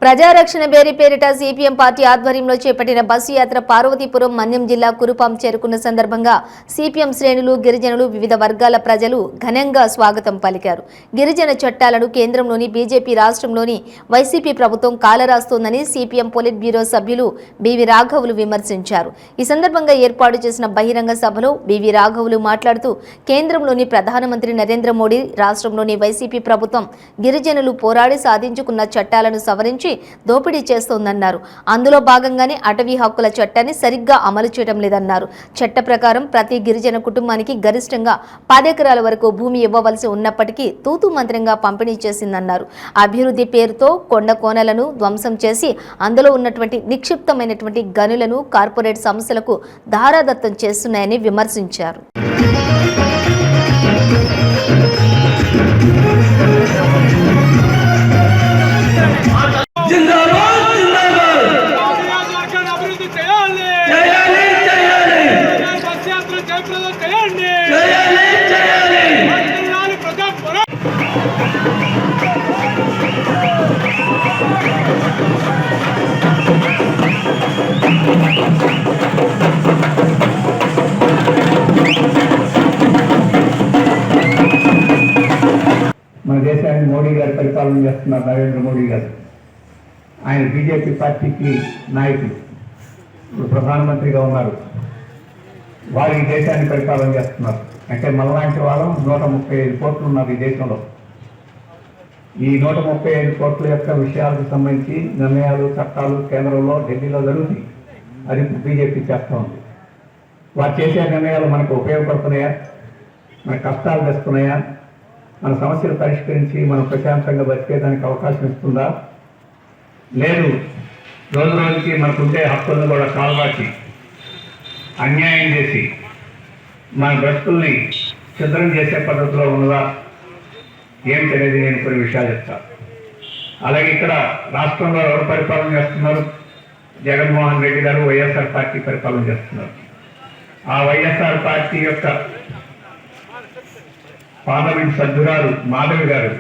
ప్రజారక్షణ బేరీ పేరిట CPM party ఆధ్వర్యంలో చేపట్టిన బస్సు యాత్ర పార్వతీపురం మన్యం జిల్లా కురుపాం చేరుకున్న సందర్భంగా సిపిఎం శ్రేణులు గిరిజనులు వివిధ వర్గాల ప్రజలు ఘనంగా స్వాగతం పలికారు. గిరిజన చట్టాలను కేంద్రంలోని బీజేపీ రాష్ట్రంలోని వైసీపీ ప్రభుత్వం కాలరాస్తోందని సిపిఎం పొలిట్ బ్యూరో సభ్యులు బివి రాఘవులు విమర్శించారు. ఈ సందర్భంగా ఏర్పాటు చేసిన బహిరంగ సభలో బివి రాఘవులు మాట్లాడుతూ కేంద్రంలోని ప్రధానమంత్రి నరేంద్ర మోడీ, రాష్ట్రంలోని వైసీపీ ప్రభుత్వం గిరిజనులు పోరాడి సాధించుకున్న చట్టాలను సవరించి దోపిడీ చేస్తోందన్నారు. అందులో భాగంగానే అటవీ హక్కుల చట్టాన్ని సరిగ్గా అమలు చేయడం లేదన్నారు. చట్ట ప్రకారం ప్రతి గిరిజన కుటుంబానికి గరిష్టంగా 10 ఎకరాల వరకు భూమి ఇవ్వవలసి ఉన్నప్పటికీ తూతూ మంత్రంగా పంపిణీ చేసిందన్నారు. అభివృద్ధి పేరుతో కొండ కోనలను ధ్వంసం చేసి అందులో ఉన్నటువంటి నిక్షిప్తమైనటువంటి గనులను కార్పొరేట్ సంస్థలకు ధారాదత్తం చేస్తున్నాయని విమర్శించారు. మన దేశాన్ని మోడీ గారు పరిపాలన చేస్తున్నారు. నరేంద్ర మోడీ గారు ఆయన బీజేపీ పార్టీకి నాయకులు, ఇప్పుడు ప్రధానమంత్రిగా ఉన్నారు. వారు ఈ దేశాన్ని పరిపాలన చేస్తున్నారు. అంటే మనలాంటి వాళ్ళం 135 కోట్లు ఉన్నారు ఈ దేశంలో. ఈ 135 కోట్ల యొక్క విషయాలకు సంబంధించి నిర్ణయాలు, చట్టాలు కేంద్రంలో, ఢిల్లీలో జరుగుతాయి. అది బీజేపీ చేస్తూ ఉంది. వారు చేసే నిర్ణయాలు మనకు ఉపయోగపడుతున్నాయా, మన కష్టాలు తెస్తున్నాయా, మన సమస్యలు పరిష్కరించి మనం ప్రశాంతంగా బతికేదానికి అవకాశం ఇస్తుందా? లేదు, రోజు రోజుకి మనకుండే హక్కులను కూడా కాల్వాచి అన్యాయం చేసి మన బ్రతుకుల్ని ఛిద్రం చేసే పద్ధతిలో ఉన్నదా ఏమిటనేది నేను కొన్ని విషయాలు చెప్తాను. అలాగే ఇక్కడ రాష్ట్రంలో ఎవరు పరిపాలన చేస్తున్నారు? జగన్మోహన్ రెడ్డి గారు వైఎస్ఆర్ పార్టీ పరిపాలన చేస్తున్నారు. ఆ వైఎస్ఆర్ పార్టీ యొక్క పార్లమెంట్ సభ్యురాలు మాధవి గారు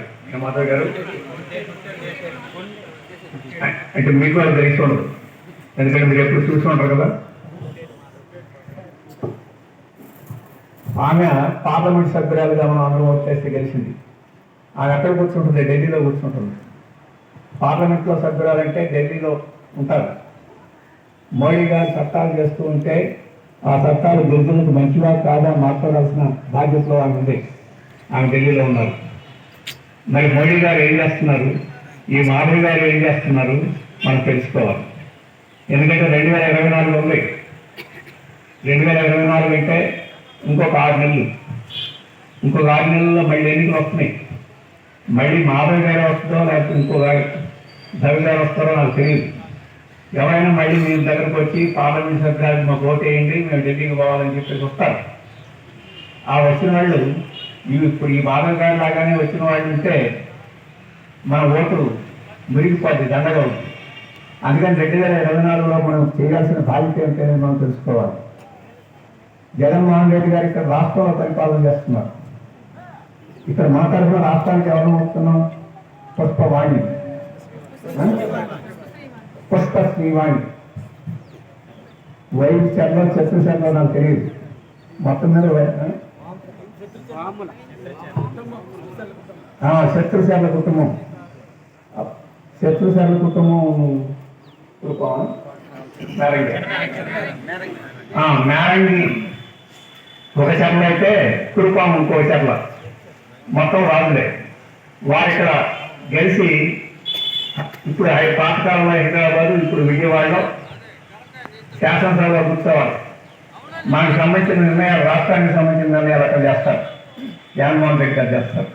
అంటే మీకు అది తెలిసి ఉండదు, ఎందుకంటే మీరు ఎప్పుడు చూసి ఉంటారు కదా. ఆమె పార్లమెంట్ సభ్యురాలుగా మనం అందరూ ఓట్ చేస్తే గెలిచింది. ఆమె ఎక్కడ కూర్చుంటుంది? ఢిల్లీలో కూర్చుంటుంది. పార్లమెంట్లో సభ్యురాలంటే ఢిల్లీలో ఉంటారు. మోడీ గారు చట్టాలు చేస్తూ ఉంటే ఆ చట్టాలు గిరిజనులకు మంచిగా కాదా మాట్లాడాల్సిన బాధ్యతలో ఆమె ఉంది. ఆమె ఢిల్లీలో ఉన్నారు. మరి మోడీ గారు ఏం చేస్తున్నారు, ఈ మాధవి గారు ఏం చేస్తున్నారు మనం తెలుసుకోవాలి. ఎందుకంటే 2024 ఉంది. 2024 అంటే ఇంకొక 6 నెలలు. ఇంకొక 6 నెలల్లో మళ్ళీ ఎన్నికలు వస్తున్నాయి. మళ్ళీ మాధవి గారు వస్తుందో లేకపోతే ఇంకొక రవి గారు వస్తారో నాకు తెలియదు. ఎవరైనా మళ్ళీ మీ దగ్గరకు వచ్చి పార్లమెంట్ సభ్యులకు మాకు ఓటు వేయండి, మేము ఢిల్లీకి పోవాలని చెప్పేసి వస్తారు. ఆ వచ్చిన వాళ్ళు ఇప్పుడు ఈ మాధవ్ గారి లాగానే వచ్చిన వాళ్ళు ఉంటే మన ఓటు మురిగిపోద్ది, దండగా ఉంది. అందుకని 2024లో మనం చేయాల్సిన బాధ్యత ఏంటనేది మనం తెలుసుకోవాలి. జగన్మోహన్ రెడ్డి గారు ఇక్కడ రాష్ట్రంలో పరిపాలన చేస్తున్నారు. ఇక్కడ మా తరఫున రాష్ట్రానికి ఎవరు అవుతున్నాం? పుష్పవాణి, పుష్ప శ్రీవాణి, వైద్య చర్లో చతుర్శర్లో నాకు తెలియదు. మొత్తం మీద శత్రుశర్ల కుటుంబం, శత్రుశర్ల కుటుంబం మేరంగి ఒక చర్ల అయితే కురుపాం ఇంకో చర్ల, మొత్తం రాజులే. వారు ఇక్కడ గెలిచి ఇప్పుడు పాతకాలంలో హైదరాబాదు, ఇప్పుడు విజయవాడలో శాసనసభలో కూర్చోవాలి. మనకు సంబంధించిన నిర్ణయాలు, రాష్ట్రానికి సంబంధించిన నిర్ణయాలు అక్కడ చేస్తారు. జగన్మోహన్ రెడ్డి గారు చేస్తారు.